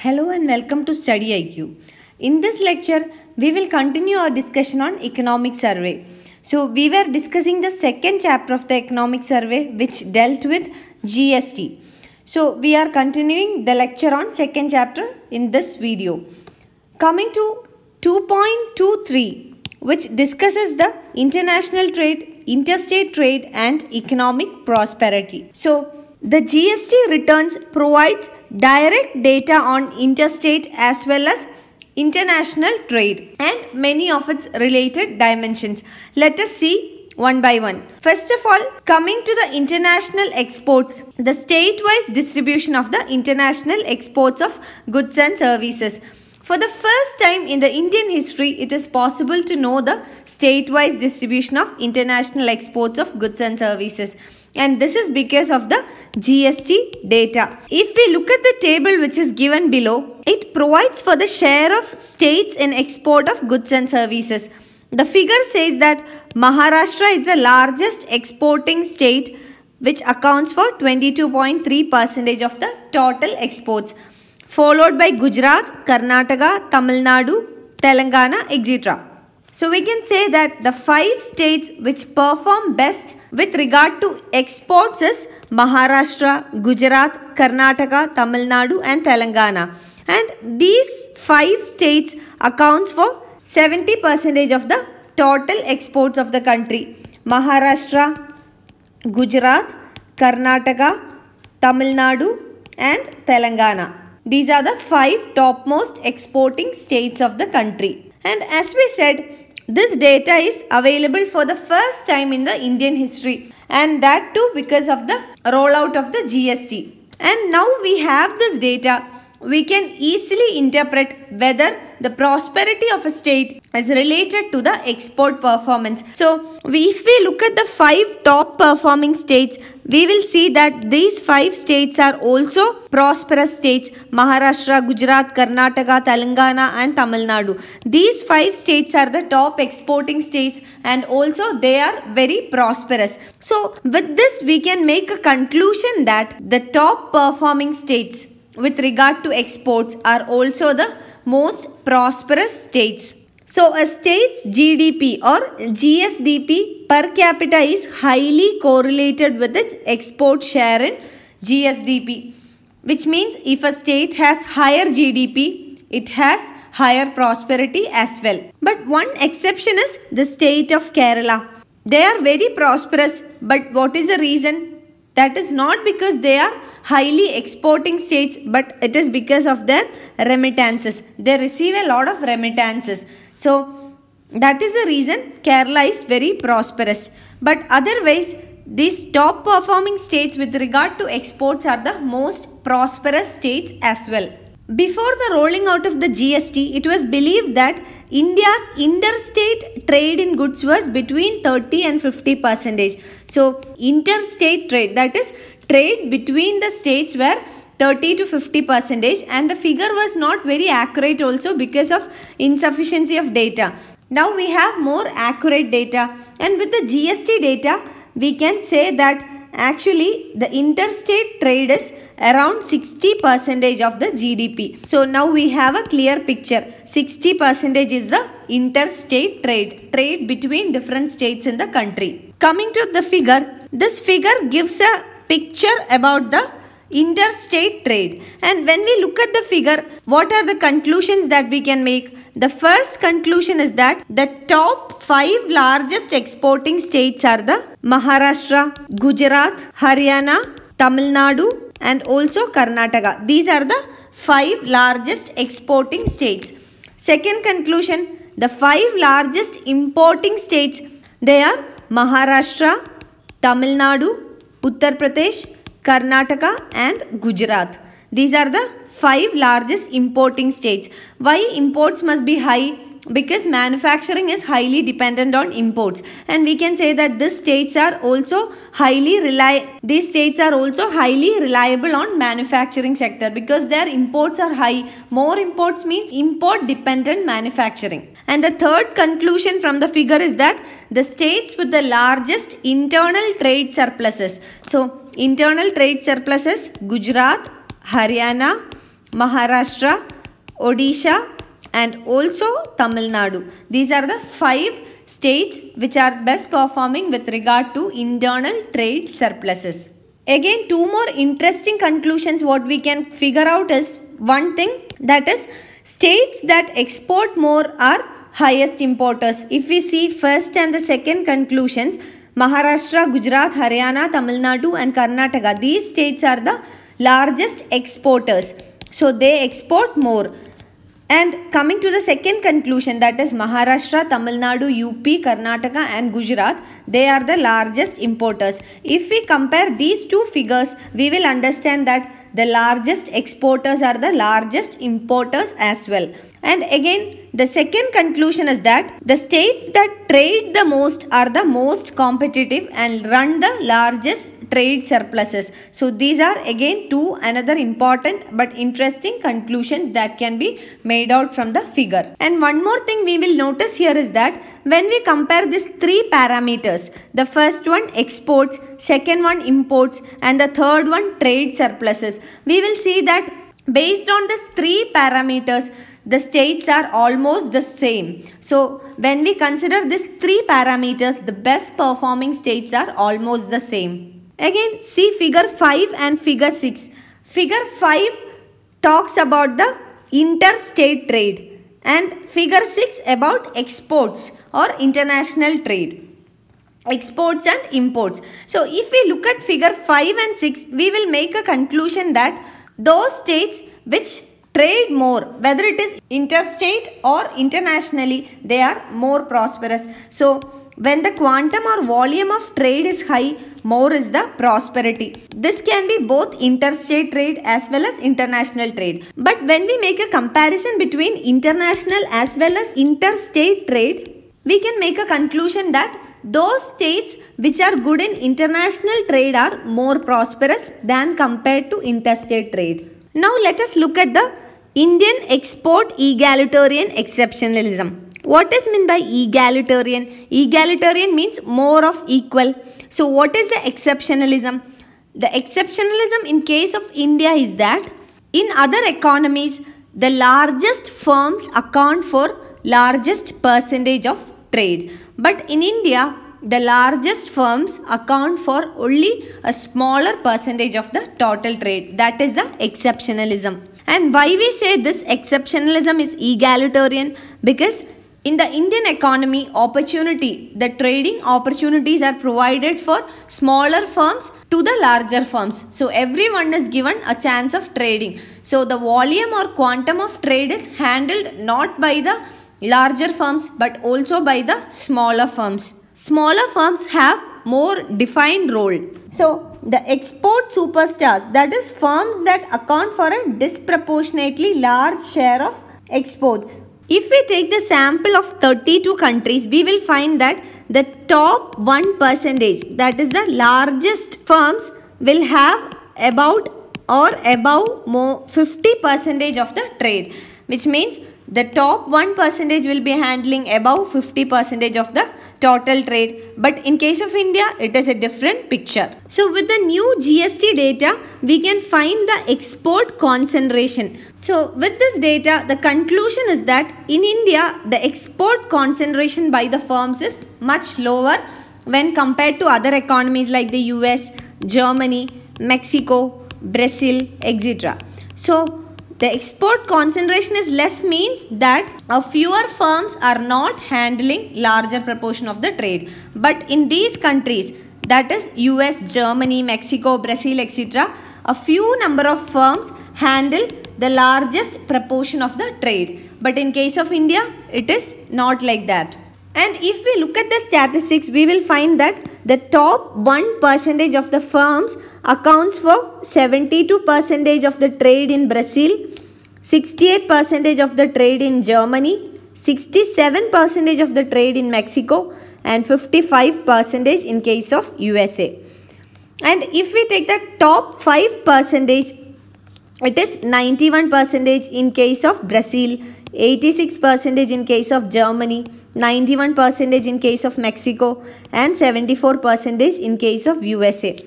Hello and welcome to StudyIQ. In this lecture, we will continue our discussion on economic survey. So, we were discussing the second chapter of the economic survey which dealt with GST. So, we are continuing the lecture on second chapter in this video. Coming to 2.23, which discusses the international trade, interstate trade and economic prosperity. So, the GST returns provides direct data on interstate as well as international trade and many of its related dimensions. Let us see one by one. First of all, coming to the international exports, the state-wise distribution of the international exports of goods and services. For the first time in the Indian history, it is possible to know the state-wise distribution of international exports of goods and services. And this is because of the GST data. If we look at the table which is given below, it provides for the share of states in export of goods and services. The figure says that Maharashtra is the largest exporting state which accounts for 22.3% of the total exports, followed by Gujarat, Karnataka, Tamil Nadu, Telangana, etc. So we can say that the 5 states which perform best with regard to exports is Maharashtra, Gujarat, Karnataka, Tamil Nadu and Telangana. And these 5 states accounts for 70% of the total exports of the country. Maharashtra, Gujarat, Karnataka, Tamil Nadu and Telangana. These are the 5 topmost exporting states of the country. And as we said, this data is available for the first time in the Indian history, and that too because of the rollout of the GST. And now we have this data, we can easily interpret whether the prosperity of a state is related to the export performance. So, if we look at the 5 top performing states, we will see that these 5 states are also prosperous states: Maharashtra, Gujarat, Karnataka, Telangana and Tamil Nadu. These 5 states are the top exporting states and also they are very prosperous. So, with this we can make a conclusion that the top performing states with regard to exports are also the most prosperous states. So, a state's GDP or GSDP per capita is highly correlated with its export share in GSDP, which means if a state has higher GDP, it has higher prosperity as well. But one exception is the state of Kerala. They are very prosperous, but what is the reason? That is not because they are highly exporting states, but it is because of their remittances. They receive a lot of remittances. So, that is the reason Kerala is very prosperous. But otherwise, these top performing states with regard to exports are the most prosperous states as well. Before the rolling out of the GST, it was believed that India's interstate trade in goods was between 30 and 50%. So, interstate trade, that is trade between the states, were 30 to 50%, and the figure was not very accurate also because of insufficiency of data. Now we have more accurate data, and with the GST data, we can say that actually the interstate trade is around 60% of the GDP. So now we have a clear picture. 60% is the interstate trade between different states in the country. Coming to the figure, this figure gives a picture about the interstate trade. And when we look at the figure, what are the conclusions that we can make? The first conclusion is that the top 5 largest exporting states are the Maharashtra, Gujarat, Haryana, Tamil Nadu and also Karnataka. These are the 5 largest exporting states. Second conclusion, the 5 largest importing states, they are Maharashtra, Tamil Nadu, Uttar Pradesh, Karnataka and Gujarat. These are the 5 largest importing states. Why imports must be high? Because manufacturing is highly dependent on imports, and we can say that these states are also highly reliable on manufacturing sector because their imports are high. More imports means import dependent manufacturing. And the third conclusion from the figure is that the states with the largest internal trade surpluses. So internal trade surpluses: Gujarat, Haryana, Maharashtra, Odisha, and also Tamil Nadu. These are the 5 states which are best performing with regard to internal trade surpluses. Again, 2 more interesting conclusions what we can figure out is one thing, that is states that export more are highest importers. If we see first and the second conclusions, Maharashtra, Gujarat, Haryana, Tamil Nadu and Karnataka, these states are the largest exporters. So they export more. And coming to the second conclusion, that is Maharashtra, Tamil Nadu, UP, Karnataka and Gujarat, they are the largest importers. If we compare these 2 figures, we will understand that the largest exporters are the largest importers as well. And again, the second conclusion is that the states that trade the most are the most competitive and run the largest trade surpluses. So these are again 2 another important but interesting conclusions that can be made out from the figure. And one more thing we will notice here is that when we compare these 3 parameters, the first one exports, second one imports and the third one trade surpluses, we will see that based on these 3 parameters, the states are almost the same. So when we consider these 3 parameters, the best performing states are almost the same. Again, see figure 5 and figure 6. Figure 5 talks about the interstate trade and figure 6 about exports or international trade. Exports and imports. So if we look at figure 5 and 6, we will make a conclusion that those states which trade more, whether it is interstate or internationally, they are more prosperous. So when the quantum or volume of trade is high, more is the prosperity. This can be both interstate trade as well as international trade. But when we make a comparison between international as well as interstate trade, we can make a conclusion that those states which are good in international trade are more prosperous than compared to interstate trade. Now let us look at the Indian export egalitarian exceptionalism. What is meant by egalitarian? Egalitarian means more of equal. So what is the exceptionalism? The exceptionalism in case of India is that in other economies, the largest firms account for largest percentage of trade. But in India, the largest firms account for only a smaller percentage of the total trade. That is the exceptionalism. And why we say this exceptionalism is egalitarian? Because in the Indian economy, the trading opportunities are provided for smaller firms to the larger firms. So everyone is given a chance of trading. So the volume or quantum of trade is handled not by the larger firms but also by the smaller firms. Smaller firms have more defined role. So the export superstars, that is firms that account for a disproportionately large share of exports. If we take the sample of 32 countries, we will find that the top 1%, that is the largest firms, will have about or above more 50% of the trade, which means the top 1% will be handling above 50% of the total trade. But in case of India, it is a different picture. So with the new GST data, we can find the export concentration. So with this data, the conclusion is that in India, the export concentration by the firms is much lower when compared to other economies like the US, Germany, Mexico, Brazil, etc. So the export concentration is less means that a fewer firms are not handling larger proportion of the trade. But in these countries, that is US, Germany, Mexico, Brazil, etc., a few number of firms handle the largest proportion of the trade. But in case of India, it is not like that. And if we look at the statistics, we will find that the top 1% of the firms accounts for 72% of the trade in Brazil, 68% of the trade in Germany, 67% of the trade in Mexico, and 55% in case of USA. And if we take the top 5%, it is 91% in case of Brazil, 86% in case of Germany, 91% in case of Mexico, and 74% in case of USA.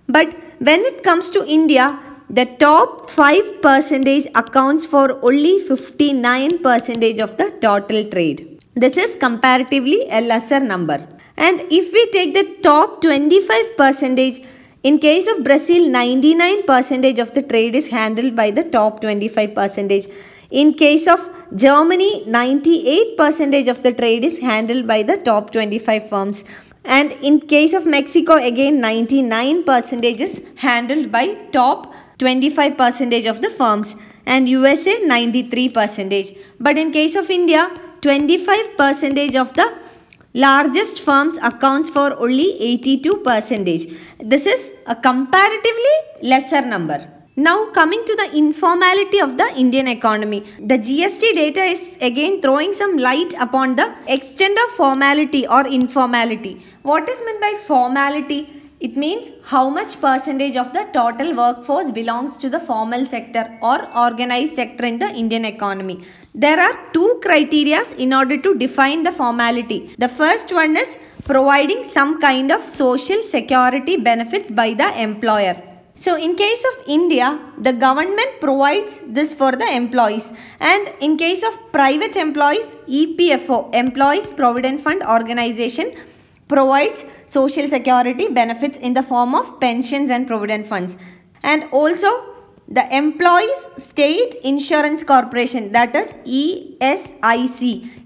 But when it comes to India, the top 5% accounts for only 59% of the total trade. This is comparatively a lesser number. And if we take the top 25%, in case of Brazil, 99% of the trade is handled by the top 25%. In case of Germany, 98% of the trade is handled by the top 25 firms. And in case of Mexico, again 99% is handled by top 25% of the firms. And USA, 93%. But in case of India, 25% of the largest firms accounts for only 82%. This is a comparatively lesser number. Now coming to the informality of the Indian economy. The GST data is again throwing some light upon the extent of formality or informality. What is meant by formality? It means how much percentage of the total workforce belongs to the formal sector or organized sector in the Indian economy. There are two criteria in order to define the formality. The first one is providing some kind of social security benefits by the employer. So in case of India, the government provides this for the employees, and in case of private employees, EPFO, Employees Provident Fund Organization, provides social security benefits in the form of pensions and provident funds. And also the Employees State Insurance Corporation, that is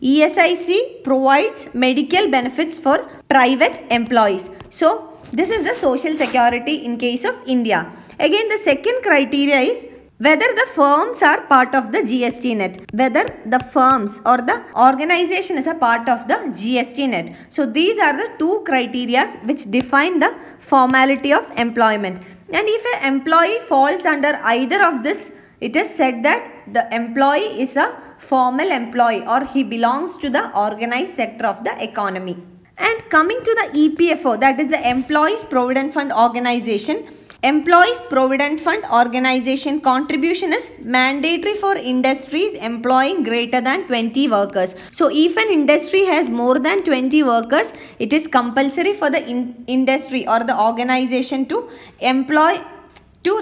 ESIC provides medical benefits for private employees. So this is the social security in case of India. Again, the second criteria is whether the firms are part of the GST net. Whether the firms or the organization is a part of the GST net. So these are the two criteria which define the formality of employment. And if an employee falls under either of this, it is said that the employee is a formal employee or he belongs to the organized sector of the economy. And coming to the EPFO, that is the Employees Provident Fund Organization. Employees Provident Fund Organization contribution is mandatory for industries employing greater than 20 workers. So if an industry has more than 20 workers, it is compulsory for the industry or the organization to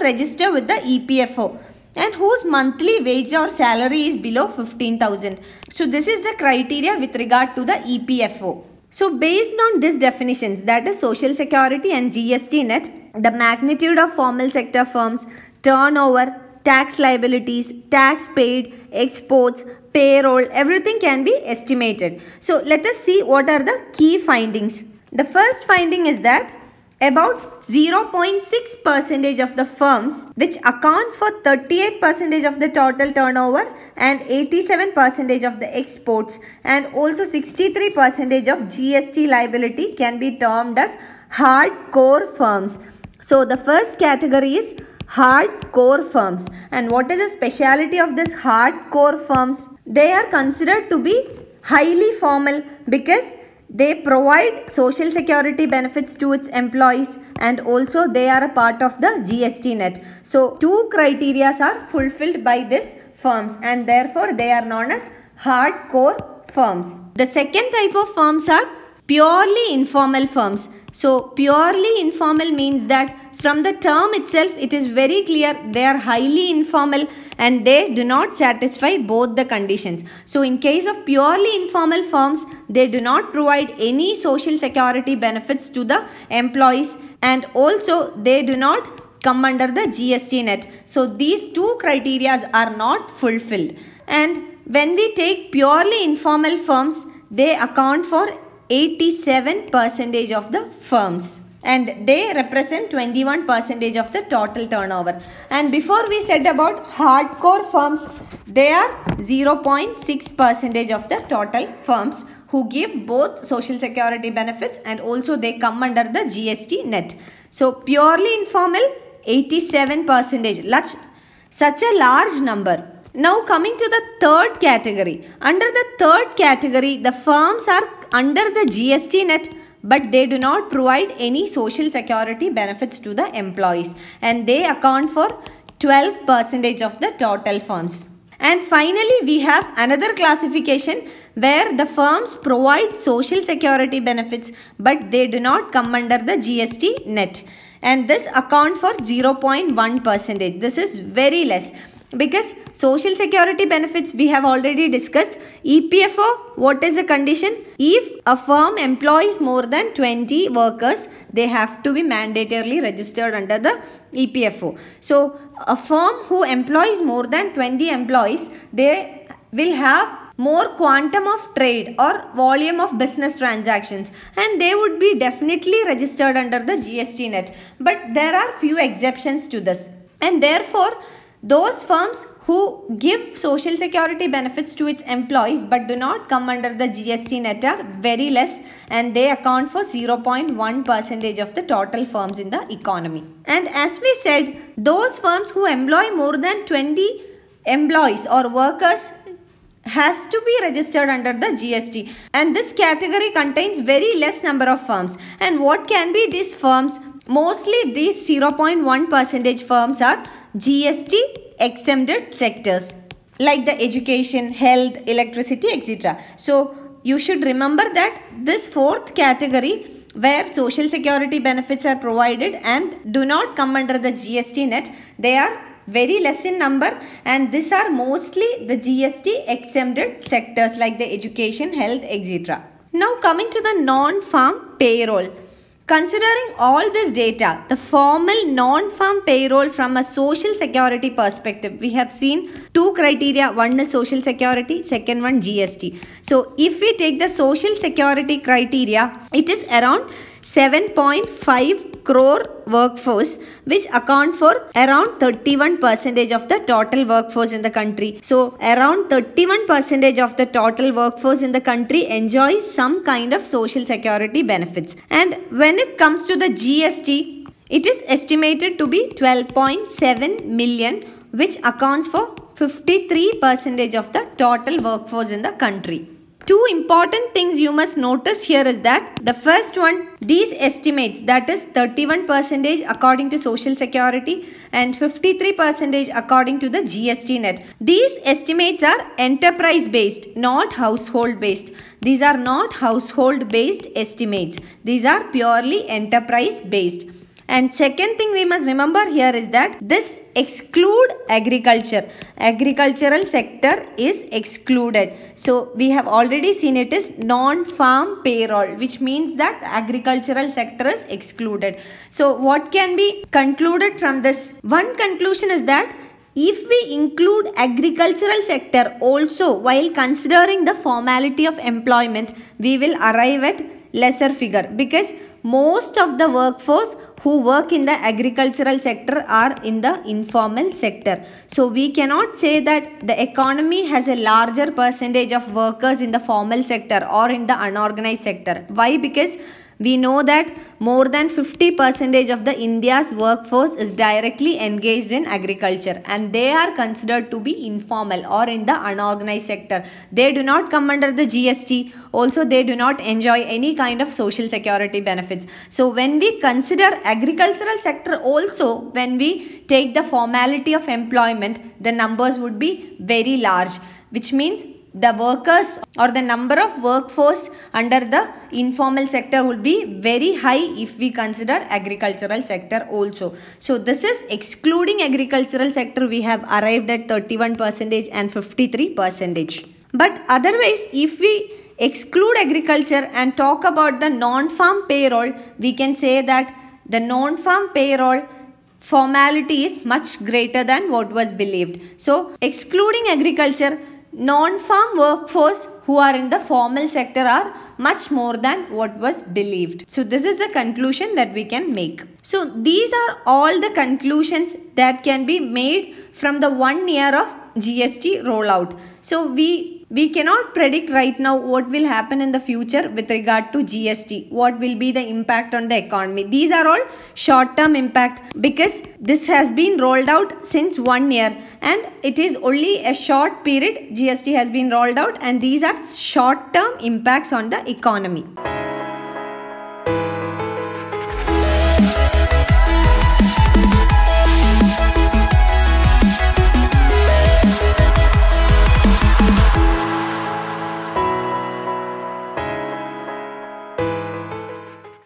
register with the EPFO, and whose monthly wage or salary is below 15,000. So this is the criteria with regard to the EPFO. So based on these definitions, that is social security and GST net, the magnitude of formal sector firms, turnover, tax liabilities, tax paid, exports, payroll, everything can be estimated. So let us see what are the key findings. The first finding is that about 0.6% of the firms, which accounts for 38% of the total turnover and 87% of the exports and also 63% of GST liability, can be termed as hardcore firms. So the first category is hardcore firms. And what is the speciality of this hardcore firms? They are considered to be highly formal because they provide social security benefits to its employees, and also they are a part of the GST net. So two criteria are fulfilled by these firms, and therefore they are known as hardcore firms. The second type of firms are purely informal firms. So purely informal means that from the term itself, it is very clear they are highly informal and they do not satisfy both the conditions. So in case of purely informal firms, they do not provide any social security benefits to the employees, and also they do not come under the GST net. So these two criteria are not fulfilled. And when we take purely informal firms, they account for 87% of the firms, and they represent 21% of the total turnover. And before we said about hardcore firms, they are 0.6% of the total firms who give both social security benefits and also they come under the GST net. So purely informal, 87%, such a large number. Now coming to the third category. Under the third category, the firms are under the GST net, but they do not provide any social security benefits to the employees, and they account for 12% of the total firms. And finally, we have another classification where the firms provide social security benefits, but they do not come under the GST net. and this account for 0.1%. This is very less. Because social security benefits we have already discussed. EPFO, what is the condition? If a firm employs more than 20 workers, they have to be mandatorily registered under the EPFO. So a firm who employs more than 20 employees, they will have more quantum of trade or volume of business transactions, and they would be definitely registered under the GST net. But there are few exceptions to this, and therefore those firms who give social security benefits to its employees but do not come under the GST net are very less, and they account for 0.1% of the total firms in the economy. And as we said, those firms who employ more than 20 employees or workers has to be registered under the GST, and this category contains very less number of firms. And what can be these firms? Mostly these 0.1% firms are GST exempted sectors like the education, health, electricity, etc. So you should remember that this fourth category where social security benefits are provided and do not come under the GST net, they are very less in number, and these are mostly the GST exempted sectors like the education, health, etc. Now coming to the non-farm payroll. Considering all this data, the formal non-farm payroll from a social security perspective, we have seen two criteria. One is social security, second one GST. So if we take the social security criteria, it is around 7.5 crore workforce, which account for around 31% of the total workforce in the country. So around 31% of the total workforce in the country enjoys some kind of social security benefits. And when it comes to the GST, it is estimated to be 12.7 million, which accounts for 53% of the total workforce in the country. Two important things you must notice here is that the first one, these estimates, that is 31% according to social security and 53% according to the GST net. These estimates are enterprise based, not household based. These are not household based estimates. These are purely enterprise based. And second thing we must remember here is that this exclude agriculture. Agricultural sector is excluded. So we have already seen it is non-farm payroll, which means that agricultural sector is excluded. So what can be concluded from this? One conclusion is that if we include agricultural sector also while considering the formality of employment, we will arrive at lesser figure, because most of the workforce who work in the agricultural sector are in the informal sector. So we cannot say that the economy has a larger percentage of workers in the formal sector or in the unorganized sector. Why? Because we know that more than 50% of the India's workforce is directly engaged in agriculture, and they are considered to be informal or in the unorganized sector. They do not come under the GST. Also, they do not enjoy any kind of social security benefits. So when we consider agricultural sector also, when we take the formality of employment, the numbers would be very large, which means the workers or the number of workforce under the informal sector will be very high if we consider agricultural sector also. So this is excluding agricultural sector, we have arrived at 31% and 53%. But otherwise, if we exclude agriculture and talk about the non-farm payroll, we can say that the non-farm payroll formality is much greater than what was believed. So excluding agriculture, non-farm workforce who are in the formal sector are much more than what was believed. So this is the conclusion that we can make. So these are all the conclusions that can be made from the 1 year of GST rollout. So we cannot predict right now what will happen in the future with regard to GST. What will be the impact on the economy? These are all short-term impact, because this has been rolled out since 1 year and it is only a short period GST has been rolled out, and these are short-term impacts on the economy.